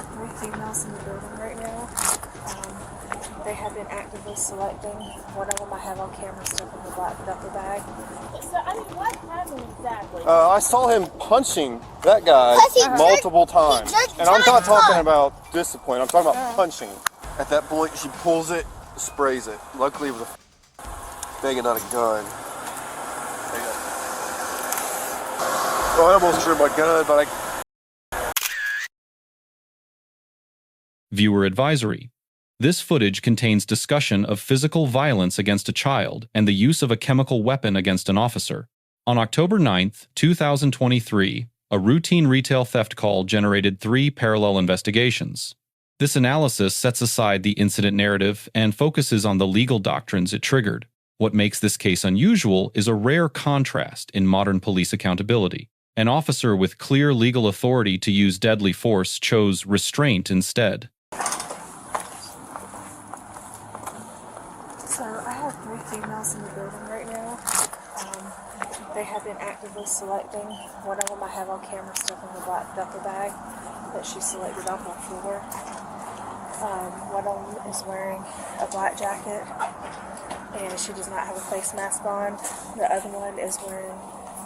have 3 females in the building right now. They have been actively selecting. One of them I have on camera stuff in the black duffel bag. So, I mean, what happened exactly? I saw him punching that guy multiple times. And I'm not talking about discipline. I'm talking about punching. At that point, she pulls it, sprays it. Luckily, it was a bag, not a gun. Well, I almost drew my gun, but Viewer advisory. This footage contains discussion of physical violence against a child and the use of a chemical weapon against an officer. On October 9th, 2023, a routine retail theft call generated 3 parallel investigations. This analysis sets aside the incident narrative and focuses on the legal doctrines it triggered. What makes this case unusual is a rare contrast in modern police accountability. An officer with clear legal authority to use deadly force chose restraint instead. So I have 3 females in the building right now. They have been actively selecting. One of them I have on camera stuff in the black duffel bag that she selected off my floor. One of them is wearing a black jacket and she does not have a face mask on. The other one is wearing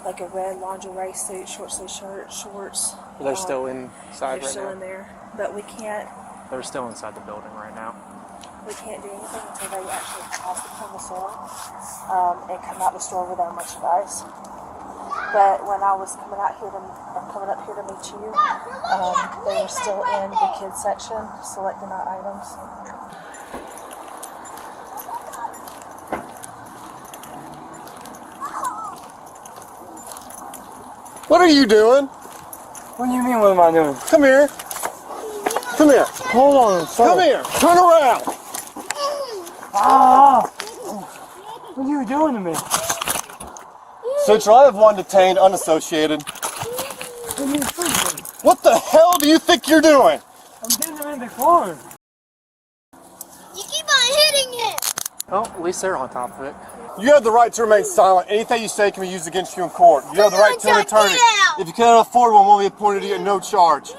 like a red lingerie suit, short sleeve shirt, shorts. They're still inside They're still in there, but we can't. They're still inside the building right now. We can't do anything until they actually pass the commissar and come out the store with our merchandise. But when I was coming up here to meet you, they were still in the kids section selecting our items. what are you doing? What do you mean, what am I doing? Come here. Come here. Hold on, sir. Come here. Turn around. Ah! What are you doing to me? Central, I have 1 detained, unassociated. What are you thinking? What the hell do you think you're doing? I'm getting him in the car. You keep on hitting it! Oh, at least they're on top of it. You have the right to remain silent. Anything you say can be used against you in court. You have the right to an attorney. If you cannot afford one, will be appointed to you at no charge.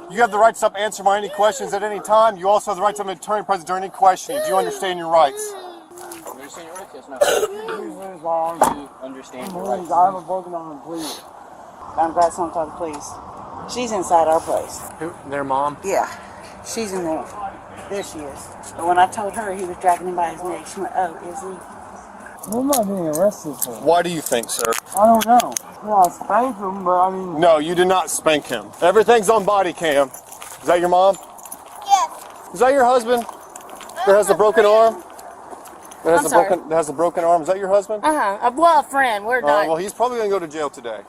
You have the right to stop answering my any questions at any time. You also have the right to have an attorney present during any questioning. Do you understand your rights? You understand your rights? Yes, no. You understand your rights. I haven't broken on, please. I'm glad someone called the police. She's inside our place. Who? Their mom? Yeah, she's in there. There she is. But when I told her he was dragging him by his neck, she went, oh, is he? What am I being arrested for? Why do you think, sir? I don't know. Yeah, I spanked him, but I mean... No, you did not spank him. Everything's on body cam. Is that your mom? Yes. Is that your husband? That has the broken arm? That has the broken arm. Is that your husband? Well, a friend. We're not. Well, he's probably going to go to jail today.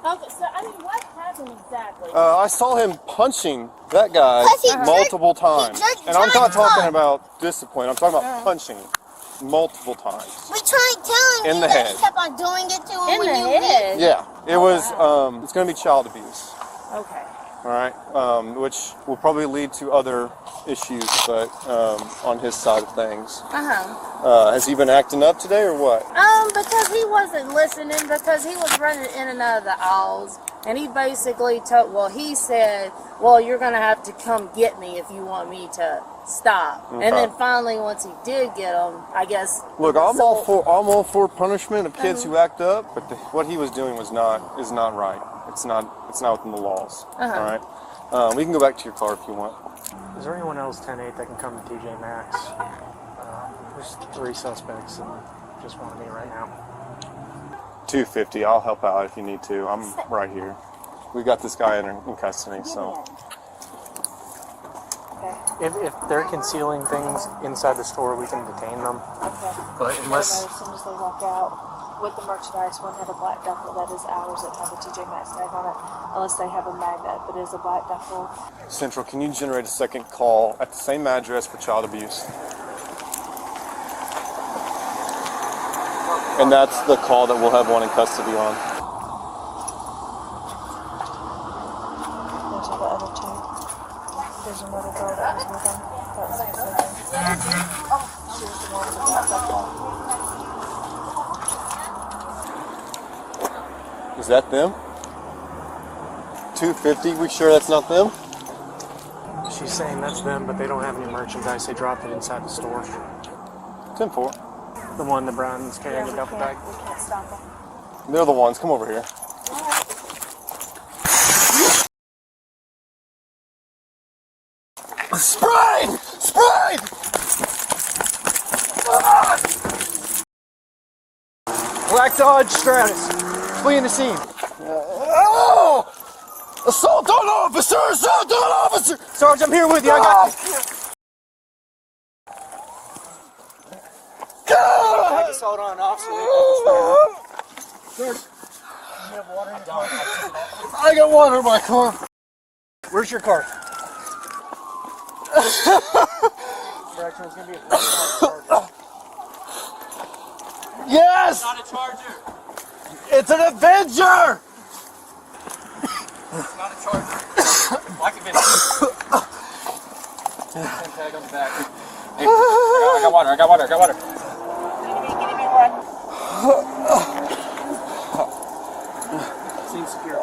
Okay, so, I mean, what happened exactly? I saw him punching that guy multiple times. And I'm not talking about discipline. I'm talking about punching multiple times. We tried telling In the head. You kept on doing it to him In when the you head? Yeah, it was, it's going to be child abuse. Okay. All right, which will probably lead to other issues, but on his side of things. Has he been acting up today or what? Because he wasn't listening, because he was running in and out of the aisles, and he basically he said, well, you're going to have to come get me if you want me to stop. Okay. And then finally, once he did get him, I guess. Look, I'm all for punishment of kids who act up, but what he was doing is not right. It's not within the laws. All right. We can go back to your car if you want. Is there anyone else 10-8 that can come to TJ Maxx? There's 3 suspects and just want me right now. 250. I'll help out if you need to. I'm right here. We got this guy in custody, so. If they're concealing things inside the store, we can detain them. Okay. But unless... As soon as they walk out with the merchandise, one had a black duffel that is ours that have a TJ Maxx tag on it, unless they have a magnet, but it is a black duffel. Central, can you generate a second call at the same address for child abuse? And that's the call that we'll have one in custody on. Those are the other 2. There's another girl that was with them. That was she was the one with the black duffel. Is that them? 250? We sure that's not them? She's saying that's them, but they don't have any merchandise. They dropped it inside the store. 10-4. The one the Brown's carrying the duffel bag. We can't stop them. They're the ones. Come over here. Sprayed! Sprayed! Black Dodge Stratus, fleeing the scene. Oh! Assault on officer! Assault on officer! Sarge, I'm here with you. I got you. God! Assault on officer. I got water in my car. Where's your car? Fraction's gonna be a Yes! Not a charger. It's an Avenger! It's not a charger. Like a video. Tag on the back. Hey, I got water. I got water. I got water. Seems secure.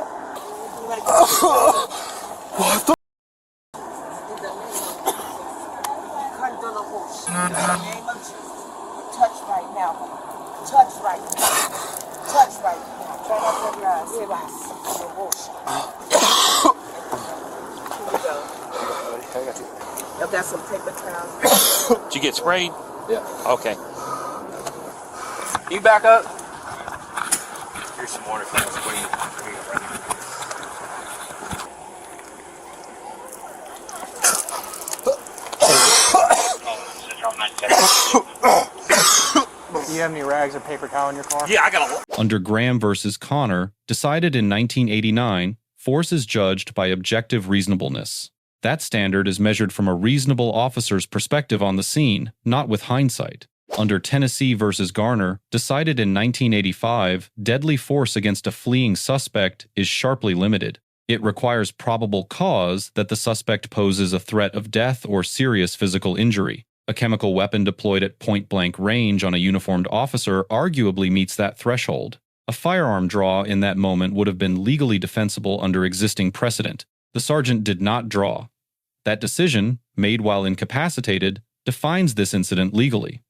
What the? Touch right now. Touch right now. Touch right now. Try not to open your eyes. Here, guys. I've got some paper towels. Did you get sprayed? Yeah. Okay. You back up. Here's some water for us. What do you? Do you have any rags or paper towel in your car? Yeah, I got a. Under Graham versus Connor, decided in 1989, force is judged by objective reasonableness. That standard is measured from a reasonable officer's perspective on the scene, not with hindsight. Under Tennessee versus Garner, decided in 1985, deadly force against a fleeing suspect is sharply limited. It requires probable cause that the suspect poses a threat of death or serious physical injury. A chemical weapon deployed at point-blank range on a uniformed officer arguably meets that threshold. A firearm draw in that moment would have been legally defensible under existing precedent. The sergeant did not draw. That decision, made while incapacitated, defines this incident legally.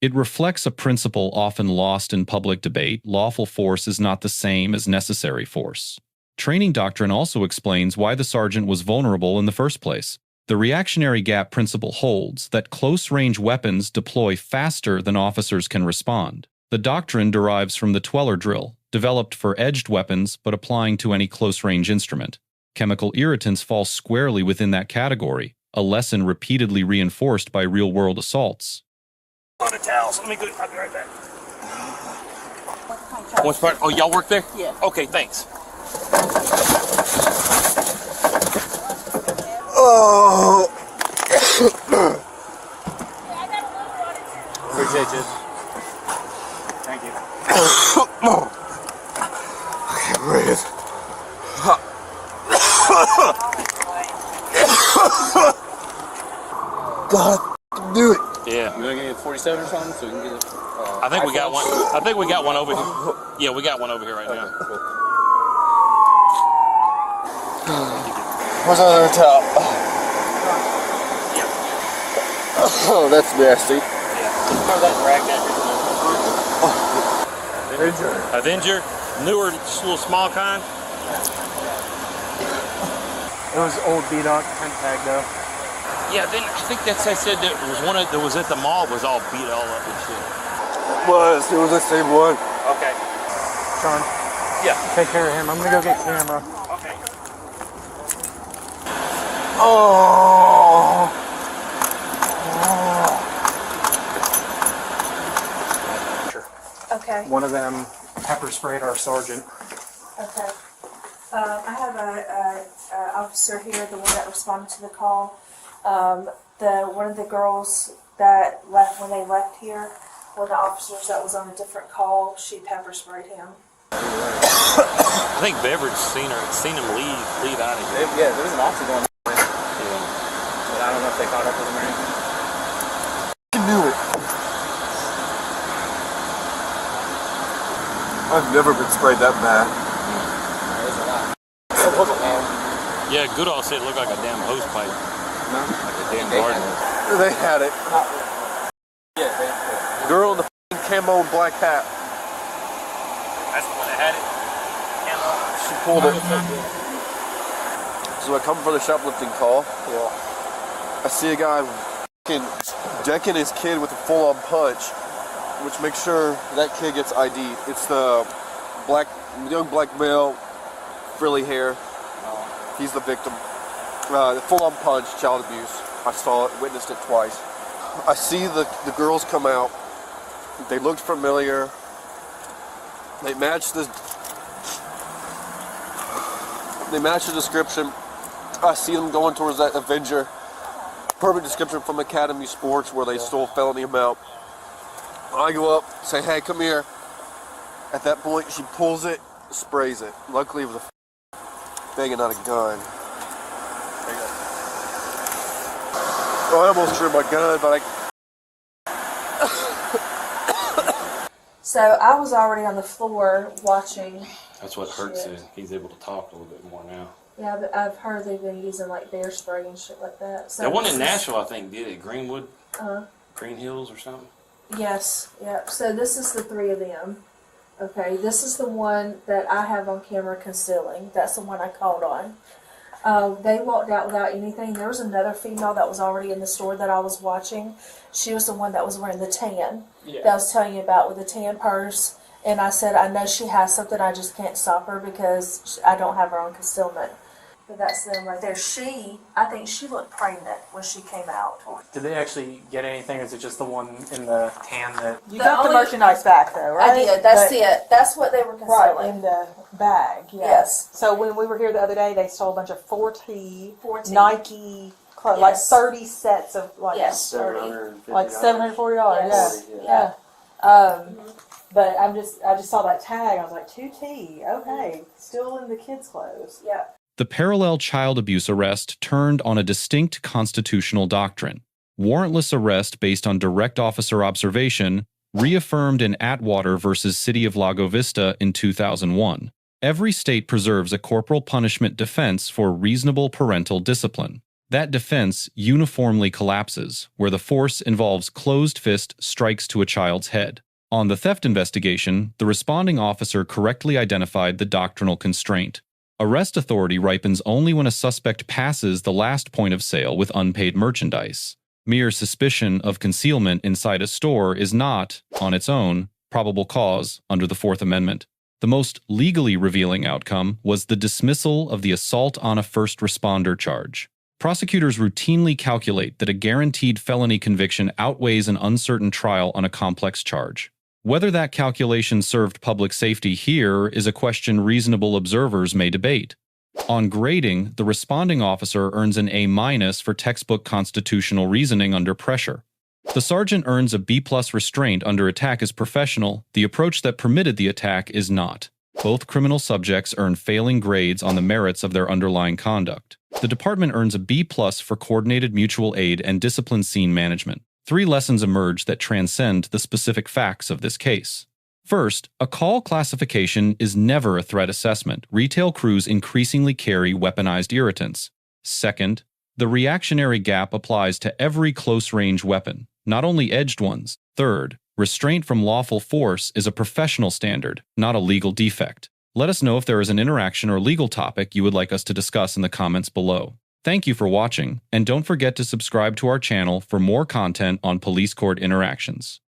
It reflects a principle often lost in public debate: lawful force is not the same as necessary force. Training doctrine also explains why the sergeant was vulnerable in the first place. The reactionary gap principle holds that close-range weapons deploy faster than officers can respond. The doctrine derives from the Tweller drill, developed for edged weapons but applying to any close-range instrument. Chemical irritants fall squarely within that category, a lesson repeatedly reinforced by real-world assaults. A lot of towels. Let me go. I'll be right back. What's part? Oh, y'all work there? Yeah. Okay, thanks. Oh! Appreciate you. Thank you. I can't breathe. God, do it. Yeah. You want to get a 47 or something so we can get it? I think we got one. I think we got one over here. Yeah, we got one over here right now. Where's the other towel? Oh, that's nasty. Avenger, newer, little small kind. It was old beat-up tent tag though. Yeah, then I think that said that was one of that was at the mall was all beat all up and shit. It was the same one. Okay. Sean. Yeah. Take care of him. I'm gonna go get camera. Okay. Oh. Okay. One of them pepper sprayed our sergeant. Okay. I have a officer here, the one that responded to the call. One of the girls that left when they left here, one of the officers that was on a different call, she pepper sprayed him. I think Beverage seen him leave out of here. Yeah, there was an officer going on. Yeah. But I don't know if they caught up with him or anything. I can do it. I've never been sprayed that bad. There's a lot. Yeah, Goodall said it looked like a damn hose pipe. Like a damn garden. They had it. Girl in the camo and black hat. That's the one that had it. She pulled it. So I come for the shoplifting call. I see a guy decking his kid with a full-on punch, which makes sure that kid gets ID'd. It's the young black male, frilly hair. He's the victim. The full-on punch, child abuse. I saw it, witnessed it twice. I see the girls come out. They looked familiar. They matched the description. I see them going towards that Avenger. Perfect description from Academy Sports where they stole felony amount. I go up, say, hey, come here. At that point, she pulls it, sprays it. Luckily, it was a thing and not a gun. There you go. Oh, I almost drew my gun, but So I was already on the floor watching. That's what Kurt said. He's able to talk a little bit more now. Yeah, but I've heard they've been using like bear spray and shit like that. So That one in Nashville, I think, did it. Greenwood? Uh-huh. Green Hills or something? Yes, yeah. So this is the three of them. Okay, this is the one that I have on camera concealing. That's the one I called on. They walked out without anything. There was another female that was already in the store that I was watching. She was the one that was wearing the tan that I was telling you about with the tan purse. And I said, I know she has something, I just can't stop her because I don't have her on concealment. But that's them right there. I think she looked pregnant when she came out. Did they actually get anything? Or is it just the one in the tan that... You got the merchandise back though, right? I did. That's it. That's what they were concealing. Right, in the bag, Yes. So when we were here the other day, they stole a bunch of 4T 4T. Nike clothes, like 30 sets of like $30. like $740. Yes. Yeah. But I just saw that tag. I was like, 2T. Okay, still in the kids' clothes. Yeah. The parallel child abuse arrest turned on a distinct constitutional doctrine. Warrantless arrest based on direct officer observation, reaffirmed in Atwater versus City of Lago Vista in 2001. Every state preserves a corporal punishment defense for reasonable parental discipline. That defense uniformly collapses where the force involves closed fist strikes to a child's head. On the theft investigation, the responding officer correctly identified the doctrinal constraint. Arrest authority ripens only when a suspect passes the last point of sale with unpaid merchandise. Mere suspicion of concealment inside a store is not, on its own, probable cause under the Fourth Amendment. The most legally revealing outcome was the dismissal of the assault on a first responder charge. Prosecutors routinely calculate that a guaranteed felony conviction outweighs an uncertain trial on a complex charge. Whether that calculation served public safety here is a question reasonable observers may debate. On grading, the responding officer earns an A- for textbook constitutional reasoning under pressure. The sergeant earns a B+ restraint under attack as professional. The approach that permitted the attack is not. Both criminal subjects earn failing grades on the merits of their underlying conduct. The department earns a B+ for coordinated mutual aid and discipline scene management. 3 lessons emerge that transcend the specific facts of this case. First, a call classification is never a threat assessment. Retail crews increasingly carry weaponized irritants. Second, the reactionary gap applies to every close-range weapon, not only edged ones. Third, restraint from lawful force is a professional standard, not a legal defect. Let us know if there is an interaction or legal topic you would like us to discuss in the comments below. Thank you for watching, and don't forget to subscribe to our channel for more content on police court interactions.